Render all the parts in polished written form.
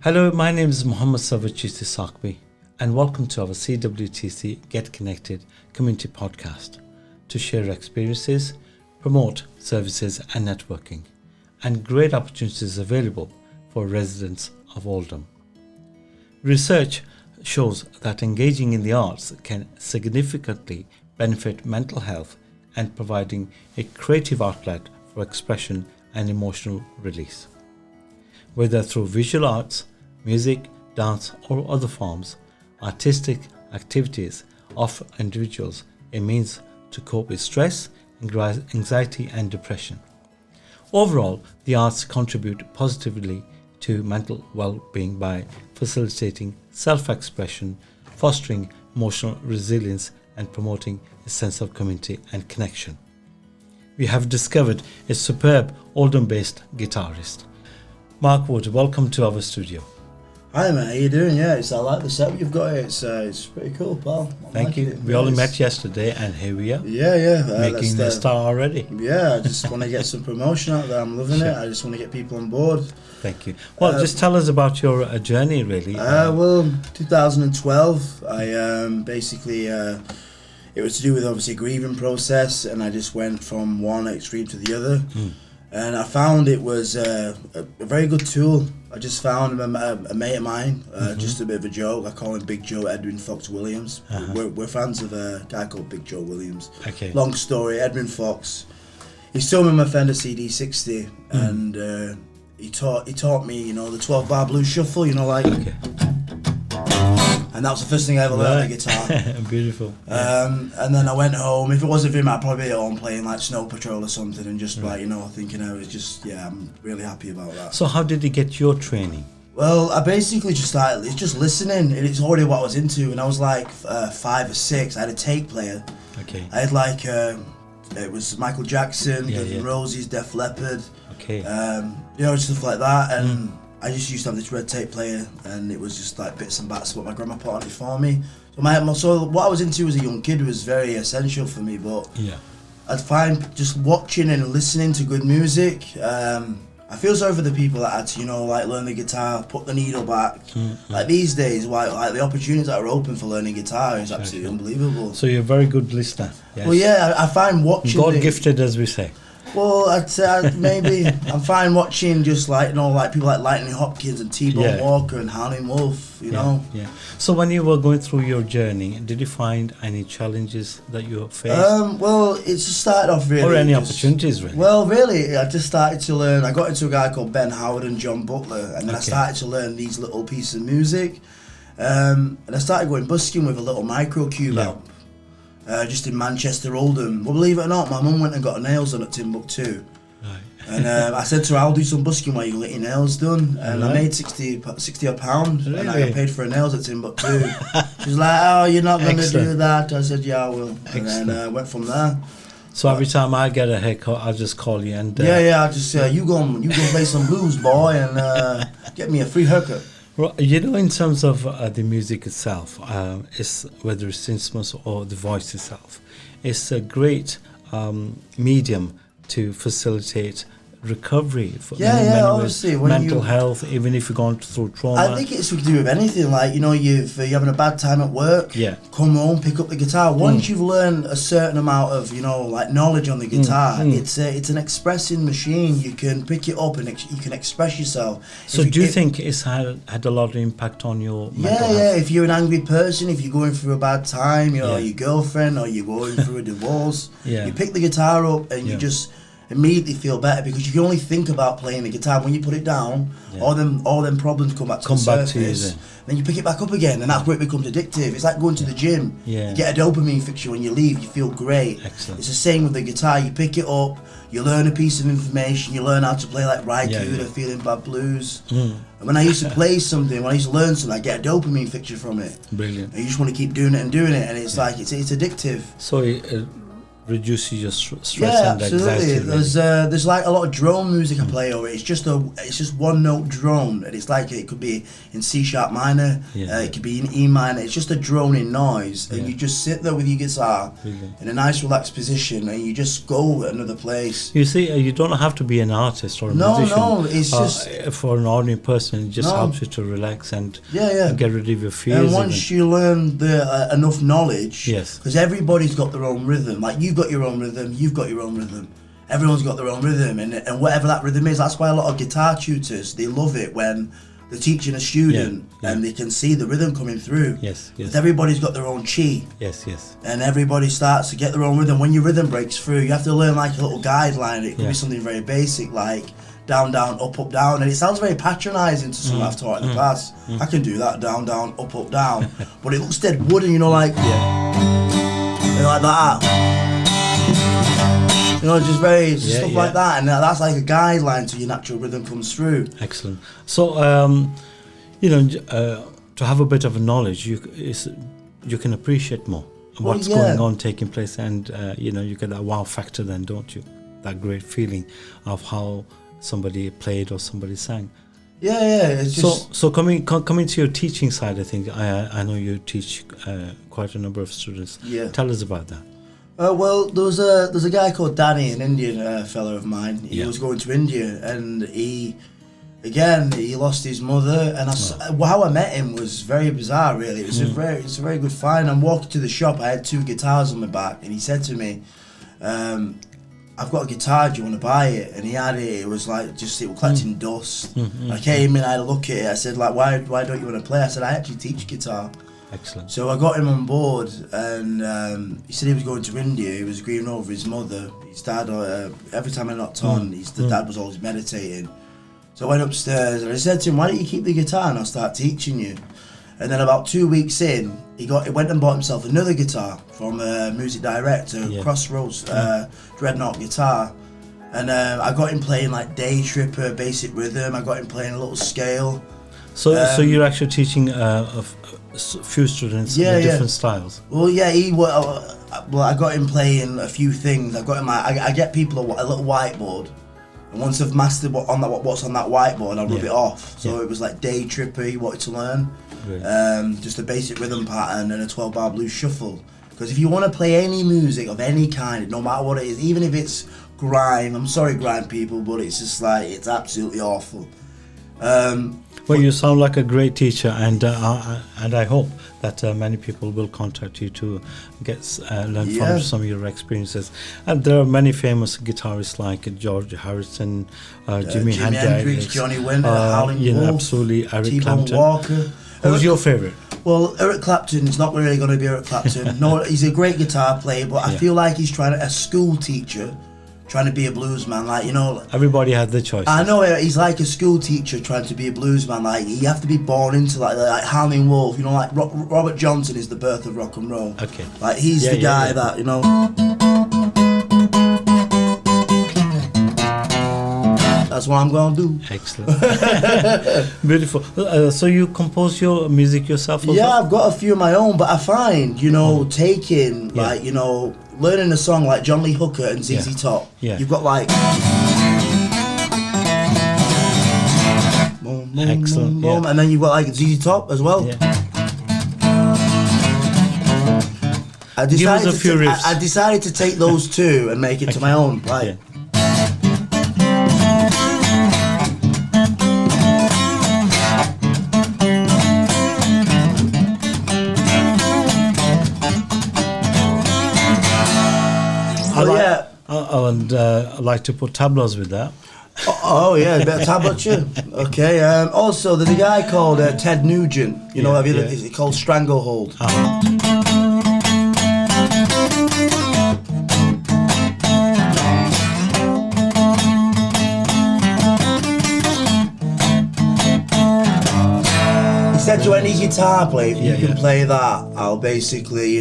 Hello, my name is M.Sarwar, and welcome to our CWTC Get Connected community podcast to share experiences, promote services and networking, and great opportunities available for residents of Oldham. Research shows that engaging in the arts can significantly benefit mental health and providing a creative outlet for expression and emotional release. Whether through visual arts, music, dance or other forms, artistic activities offer individuals a means to cope with stress, anxiety and depression. Overall, the arts contribute positively to mental well-being by facilitating self-expression, fostering emotional resilience and promoting a sense of community and connection. We have discovered a superb Oldham-based guitarist. Mark Wood, welcome to our studio. Hi mate, how you doing? Yeah, I like the setup you've got here. It's pretty cool, pal. Thank you. We only met yesterday and here we are. Yeah. Making the star already. Yeah, I just want to get some promotion out there. I'm loving it. I just want to get people on board. Thank you. Well, just tell us about your journey really. 2012, I basically, it was to do with obviously a grieving process, and I just went from one extreme to the other. And I found it was a very good tool. I just found a mate of mine, just a bit of a joke. I call him Big Joe Edwin Fox Williams. We're fans of a guy called Big Joe Williams. Okay. Long story, Edwin Fox. He stole me my Fender CD60, and he taught me, the 12-bar blues shuffle, Okay. And that was the first thing I ever learned on the guitar. Beautiful. And then I went home. If it wasn't for him, I'd probably be at home playing like Snow Patrol or something, and just thinking I was just, I'm really happy about that. So how did you get your training? Well, I basically just started just listening, and it's already what I was into. And I was like 5 or 6. I had a tape player. Okay. I had like it was Michael Jackson, Guns N' Roses, Def Leppard. Okay. Stuff like that, and. I just used to have this red tape player, and it was just like bits and bats of what my grandma put on it for me. So what I was into as a young kid was very essential for me, but I'd find just watching and listening to good music, I feel sorry for the people that had to, learn the guitar, put the needle back. Like these days, like the opportunities that are open for learning guitar is absolutely unbelievable. So you're a very good listener. Yes. Well, yeah, I find watching God gifted, as we say. Well, I'd say maybe I'm fine watching just like people like Lightning Hopkins and T-Bone Walker and Howlin' Wolf, you know. Yeah. So when you were going through your journey, did you find any challenges that you faced? Well, it just started off really. Or any opportunities really? Well, really, I just started to learn. I got into a guy called Ben Howard and John Butler, and then I started to learn these little pieces of music, and I started going busking with a little microcube amp. Just in Manchester, Oldham. Well, believe it or not, my mum went and got her nails done at Timbuktu. Right. And I said to her, I'll do some busking while you get your nails done. And I made 60 odd pounds, and I got paid for her nails at Timbuktu. She's like, oh, you're not going to do that? I said, yeah, I will. And then I went from there. So every time I get a haircut, I'll just call you and... I just say, you go play some blues, boy, and get me a free haircut. Well, in terms of the music itself, whether it's instruments or the voice itself, it's a great medium to facilitate recovery for obviously, mental health, even if you're going through trauma. I think it's to do with anything. Like you're having a bad time at work. Come home, pick up the guitar. Once you've learned a certain amount of knowledge on the guitar, it's an expressing machine. You can pick it up and you can express yourself. So do you think it's had a lot of impact on your mental health? Yeah. If you're an angry person, if you're going through a bad time, your girlfriend, or you're going through a divorce, you pick the guitar up and you just immediately feel better, because you can only think about playing the guitar. When you put it down, all them problems come back to the surface. Then you pick it back up again, and that's where it becomes addictive. It's like going to the gym. You get a dopamine fixture when you leave, you feel great. Excellent. It's the same with the guitar. You pick it up, you learn a piece of information, you learn how to play like Raikou, Feeling Bad Blues. And when I used to play something, when I used to learn something, I get a dopamine fixture from it. Brilliant. And you just want to keep doing it, and it's like, it's addictive. So reduces your stress Yeah, and absolutely. anxiety. There's like a lot of drone music I play over. It's just one note drone, and it's like it could be in C sharp minor, it could be in E minor. It's just a droning noise, and you just sit there with your guitar in a nice relaxed position, and you just go another place. You see, you don't have to be an artist or a musician. No, it's just for an ordinary person. It just helps you to relax and get rid of your fears. And once you learn the enough knowledge, because everybody's got their own rhythm. Like you've got your own rhythm, you've got your own rhythm. Everyone's got their own rhythm, and whatever that rhythm is, that's why a lot of guitar tutors, they love it when they're teaching a student and they can see the rhythm coming through. Yes. But everybody's got their own chi. Yes. And everybody starts to get their own rhythm. When your rhythm breaks through, you have to learn like a little guideline. It could be something very basic like down, down, up, down. And it sounds very patronising to someone I've taught in the past. I can do that, down, down, up, down. But it looks dead wooden, you know, like, like that. You know, just very stuff like that, and that's like a guideline so your natural rhythm comes through. Excellent. So, to have a bit of a knowledge, you can appreciate more what's going on, taking place, and you get that wow factor then, don't you? That great feeling of how somebody played or somebody sang. Yeah. It's just so coming to your teaching side, I think I know you teach quite a number of students. Yeah. Tell us about that. Well, there's a guy called Danny, an Indian fellow of mine. He was going to India, and he lost his mother. And how I met him was very bizarre, really. It's a very good find. I'm walking to the shop. I had 2 guitars on my back, and he said to me, "I've got a guitar. Do you want to buy it?" And he had it. It was like it was collecting dust. I came in, I had a look at it. I said, like, why don't you want to play? I said, I actually teach guitar. Excellent. So I got him on board, and he said he was going to India. He was grieving over his mother. His dad, every time I knocked on, the dad was always meditating. So I went upstairs and I said to him, "Why don't you keep the guitar and I'll start teaching you?" And then about 2 weeks in, he went and bought himself another guitar from a music director, Crossroads Dreadnought guitar. And I got him playing like Day Tripper, basic rhythm. I got him playing a little scale. So you're actually teaching a few students with different styles. Well, I got him playing a few things. I got him. I get people a little whiteboard, and once I've mastered what's on that whiteboard, I'll rub it off. So it was like Day Tripper he wanted to learn, just a basic rhythm pattern and a 12-bar blues shuffle. Because if you want to play any music of any kind, no matter what it is, even if it's grime, I'm sorry grime people, but it's just like it's absolutely awful. Well, you sound like a great teacher, and I hope that many people will contact you to learn from some of your experiences. And there are many famous guitarists like George Harrison, Jimi Hendrix, Johnny Winter, Howlin' Wolf, absolutely, Eric T-Bone Clapton. Walker. Who's your favourite? Well, Eric Clapton is not really going to be Eric Clapton. No, he's a great guitar player, but I feel like he's a school teacher. Trying to be a bluesman, like, you know. Everybody has the choice. I know, he's like a school teacher trying to be a bluesman. Like, you have to be born into like Howlin' Wolf. You know, like Robert Johnson is the birth of rock and roll. Okay. Like he's the guy that, you know. That's what I'm gonna do. Excellent. Beautiful. So you compose your music yourself also? Yeah, I've got a few of my own, but I find, taking like, learning a song like John Lee Hooker and ZZ Top. Yeah. You've got like boom, boom, excellent. boom, boom, and then you've got like ZZ Top as well. Yeah. I decided to take those two and make it to my own. Like. Yeah. I'd like to put tablas with that. Oh yeah, a bit of tablature. Okay. Also, there's a guy called Ted Nugent. It's called Stranglehold. He said to any guitar player, if you can play that, I'll basically,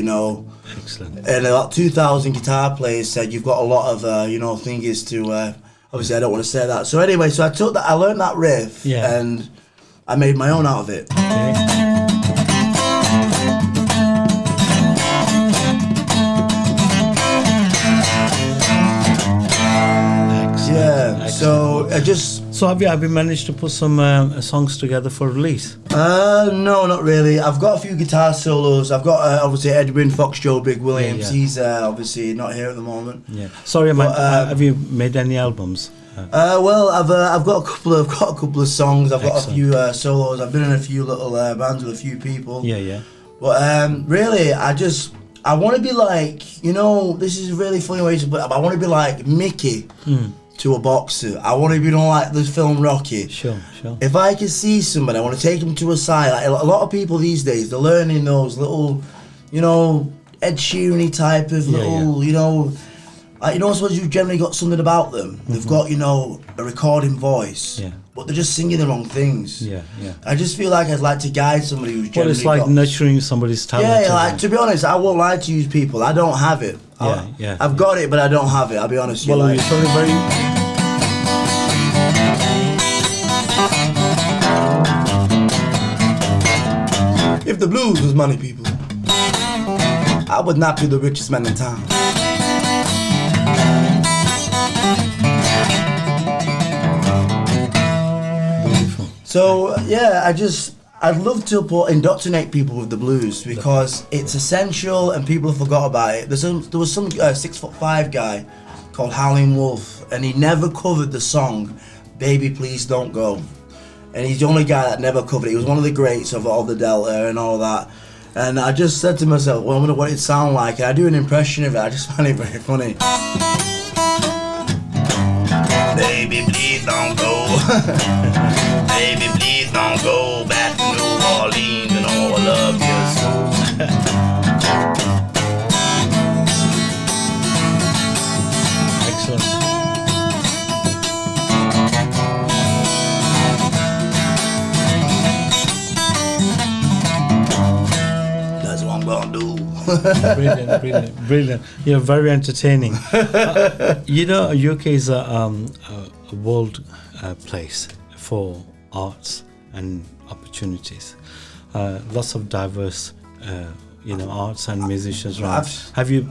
Excellent. And about 2,000 guitar players said you've got a lot of, things to. Obviously, I don't want to say that. So anyway, I learned that riff, and I made my own out of it. Okay. So I just... So have you managed to put some songs together for release? No, not really. I've got a few guitar solos. I've got obviously Edwin Fox, Joe Big Williams. Yeah. He's obviously not here at the moment. Yeah. Sorry, man. Have you made any albums? Well, I've got a couple of songs. I've got a Excellent. few solos. I've been in a few little bands with a few people. Yeah. But really, I want to be like, this is a really funny way to put it, but I want to be like Mickey to a boxer. I want to be like the film Rocky. Sure. If I can see somebody, I want to take them to a side. Like, a lot of people these days, they're learning those little, Ed Sheeran-y type of little, I suppose you've generally got something about them. They've got, a recording voice. Yeah. But they're just singing the wrong things. Yeah. I just feel like I'd like to guide somebody who's generally Well, it's like nurturing somebody's talent. Yeah, like, to be honest, I won't lie to you people. I don't have it. I've got it, but I don't have it. I'll be honest with you. Well, you're probably very... If the blues was money, people, I would not be the richest man in town. So yeah, I'd love to indoctrinate people with the blues because it's essential and people have forgot about it. There was some 6'5" guy called Howling Wolf, and he never covered the song "Baby Please Don't Go," and he's the only guy that never covered it. He was one of the greats of all the Delta and all that. And I just said to myself, well, I wonder what it'd sound like, and I do an impression of it. I just find it very funny. Baby, please don't go. Baby, please don't go back to New Orleans, and oh, I love you so. Excellent. That's what I'm gonna do. Brilliant. You're very entertaining. UK is a world place for arts and opportunities. Lots of diverse, arts and musicians around. Have you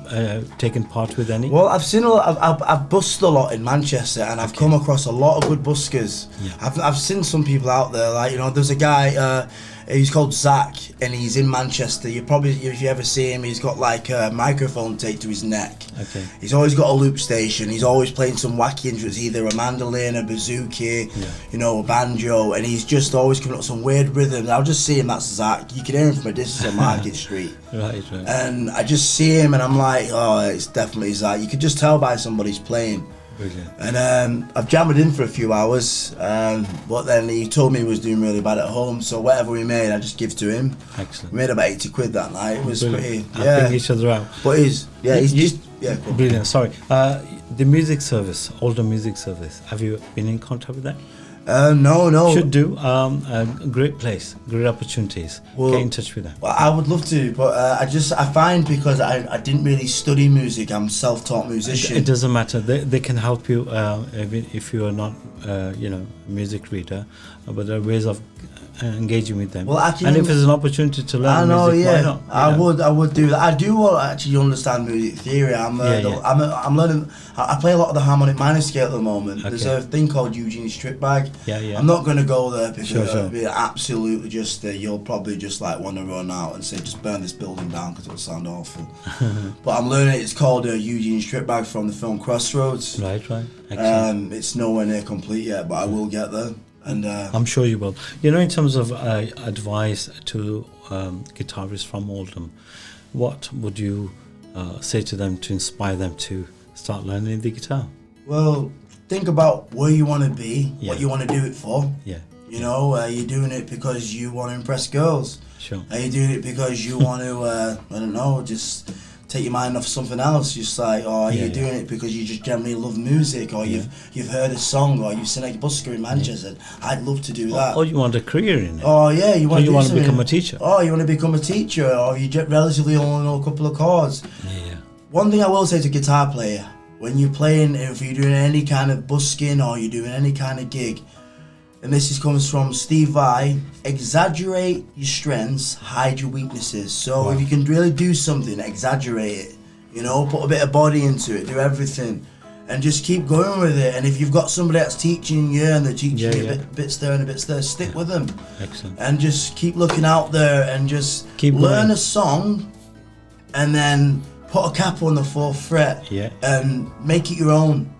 taken part with any? Well, I've seen a lot. I've busked a lot in Manchester, and I've come across a lot of good buskers. Yeah. I've seen some people out there, like there's a guy. He's called Zach, and he's in Manchester. If you ever see him, he's got like a microphone taped to his neck. Okay. He's always got a loop station. He's always playing some wacky instruments, either a mandolin, a bouzouki, a banjo, and he's just always coming up with some weird rhythms. I'll just see him. That's Zach. You can hear him from a distance on Market Street. Right. And I just see him, and I'm like, oh, it's definitely Zach. You could just tell by somebody's playing. Brilliant. And I've jammed with him for a few hours, but then he told me he was doing really bad at home, so whatever we made, I just give to him. Excellent. We made about 80 quid that night. It was brilliant. pretty, yeah. Helping each other out. But cool. Brilliant. Sorry. The music service, older music service, have you been in contact with that? No. Should do. A great place, great opportunities. Get in touch with them. Well, I would love to, but I find because I didn't really study music, I'm self-taught musician. It doesn't matter. They can help you even if you are not, a music reader, but there are ways of engaging with them. Well, and if there's an opportunity to learn music, why not? I would do that. I do actually understand music theory. I'm learning. I play a lot of the harmonic minor scale at the moment. Okay. There's a thing called Eugene Strip Bag. Yeah. I'm not going to go there because it'll be absolutely just. You'll probably just like want to run out and say, just burn this building down because it'll sound awful. But I'm learning. It's called Eugene Strip Bag from the film Crossroads. Right. Excellent. It's nowhere near complete yet, but I will get there. And I'm sure you will. In terms of advice to guitarists from Oldham, what would you say to them to inspire them to start learning the guitar? Well, think about where you want to be, what you want to do it for. Yeah. Are you doing it because you want to impress girls? Sure. Are you doing it because you want to, just take your mind off something else? Just like, are you doing it because you just generally love music, or you've heard a song, or you've seen a busker in Manchester? I'd love to do that. Or you want a career in it. Oh yeah, you want to become a teacher. Oh, you want to become a teacher, or you relatively only know a couple of chords. Yeah. One thing I will say to a guitar player, when you're playing, if you're doing any kind of busking or you're doing any kind of gig, and this comes from Steve Vai, exaggerate your strengths, hide your weaknesses. So if you can really do something, exaggerate it. Put a bit of body into it, do everything. and just keep going with it. And if you've got somebody that's teaching you and they're teaching you bits there and a bits there, stick with them. Excellent. And just keep looking out there and just keep learn a song and then put a capo on the 4th fret and make it your own.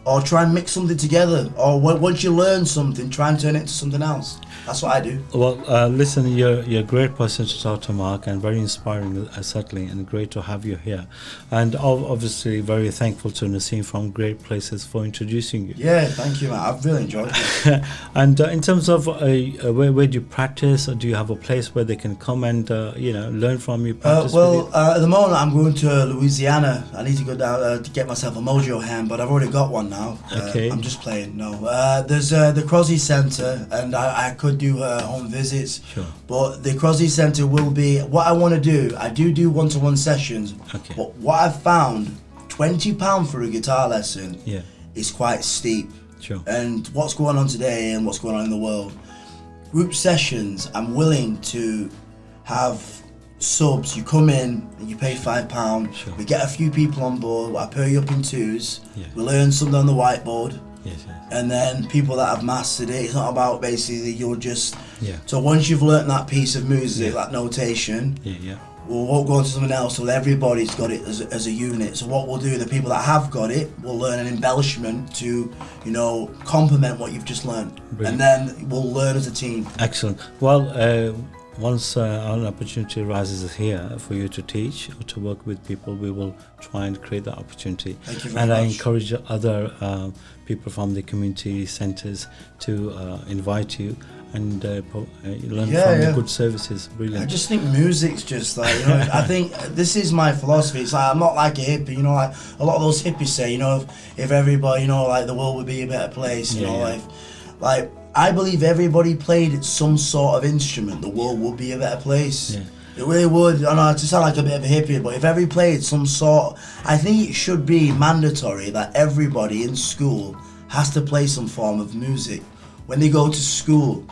Or try and mix something together. Or once you learn something, try and turn it into something else. That's what I do. Well, listen, you're a great person to talk to, Mark, and very inspiring, certainly, and great to have you here. And obviously very thankful to Naseem from Great Places for introducing you. Yeah, thank you, man. I've really enjoyed it. And in terms of where do you practice, or do you have a place where they can come and learn from you? Practice at the moment I'm going to Louisiana. I need to go down to get myself a mojo hand, but I've already got one now. Okay. I'm just playing. No, there's the Crosby Centre, and I could do home visits. Sure. But the Crosby Centre will be what I want to do. I do one-to-one sessions. Okay. But what I've found, £20 for a guitar lesson is quite steep. Sure. And what's going on today and what's going on in the world, group sessions, I'm willing to have subs. You come in and you pay £5. Sure. We get a few people on board. I pair you up in twos. We learn something on the whiteboard. Yes. And then people that have mastered it, it's not about basically you're just... So once you've learnt that piece of music, that notation, we won't go on to something else till everybody's got it as a unit. So what we'll do, the people that have got it will learn an embellishment to, complement what you've just learned. Brilliant. And then we'll learn as a team. Excellent. Well, once an opportunity arises here for you to teach or to work with people, we will try and create that opportunity. Thank you very much. I encourage other people from the community centres to invite you and learn from your good services. Brilliant. I just think music's just like, I think this is my philosophy. It's like, I'm not like a hippie, like a lot of those hippies say, if everybody, like the world would be a better place, like I believe everybody played some sort of instrument, the world would be a better place. It really would. I know, to sound like a bit of a hippie, but if everybody played some sort, I think it should be mandatory that everybody in school has to play some form of music. When they go to school,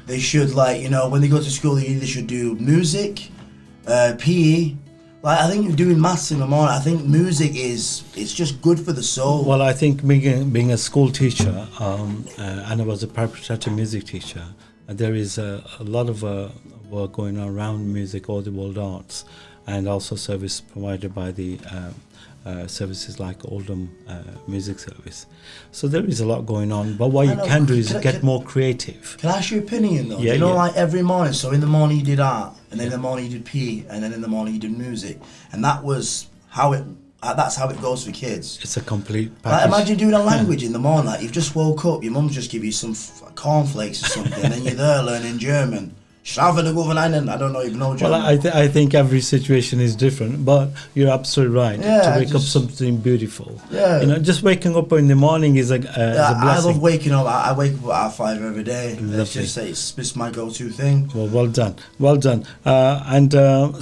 they should when they go to school, they either should do music, PE. Like, I think doing maths in the morning, I think music it's just good for the soul. Well, I think being a school teacher, and I was a preparatory music teacher, there is a lot of work going on around music, all the world arts, and also service provided by the services like Oldham Music Service. So there is a lot going on, but what you can do is get more creative. Can I ask your opinion though? Like every morning, so in the morning you did art, and then in the morning you did PE, and then in the morning you did music, and that's how it goes for kids. It's a complete package. Like, imagine doing a language in the morning, like you've just woke up, your mum's just give you some cornflakes or something, and then you're there learning German. I don't know even know German. Well, I think every situation is different, but you're absolutely right. To wake up something beautiful. Just waking up in the morning is a blessing. I love waking up. I wake up at 5 every day. It's my go-to thing. Well done.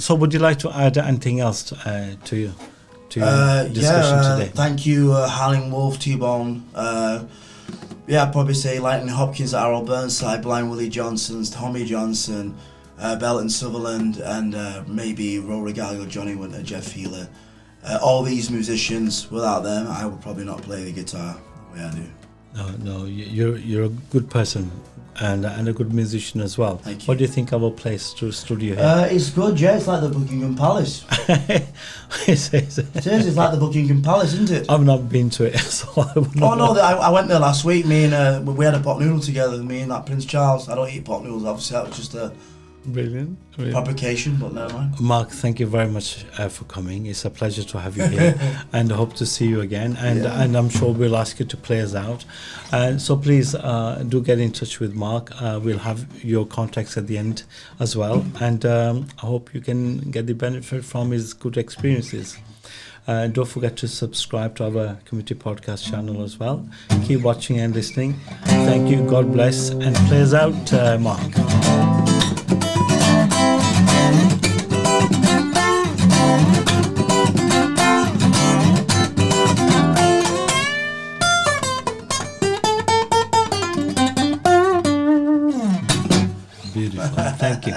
So would you like to add anything else to your discussion today? Thank you, Howling Wolf, T-Bone. I'd probably say Lightning Hopkins, Errol Burnside, Blind Willie Johnson, Tommy Johnson, Belton Sutherland, and maybe Rory Gallagher, Johnny Winter, Jeff Healer. All these musicians, without them, I would probably not play the guitar the way I do. No, you're a good person and a good musician as well. Thank you. What do you think of our place to studio here? It's good, it's like the Buckingham Palace. It is, it's like the Buckingham Palace, isn't it? I've not been to it, so I wouldn't know. I went there last week. Me and we had a pot noodle together. Me and that Prince Charles. I don't eat pot noodles, obviously. That was just a brilliant publication, but never mind. Mark, thank you very much for coming. It's a pleasure to have you here, and I hope to see you again. And I'm sure we'll ask you to play us out. So please do get in touch with Mark. We'll have your contacts at the end as well, and I hope you can get the benefit from his good experiences. Don't forget to subscribe to our community podcast channel as well. Keep watching and listening. Thank you. God bless, and play us out, Mark. Beautiful. Thank you.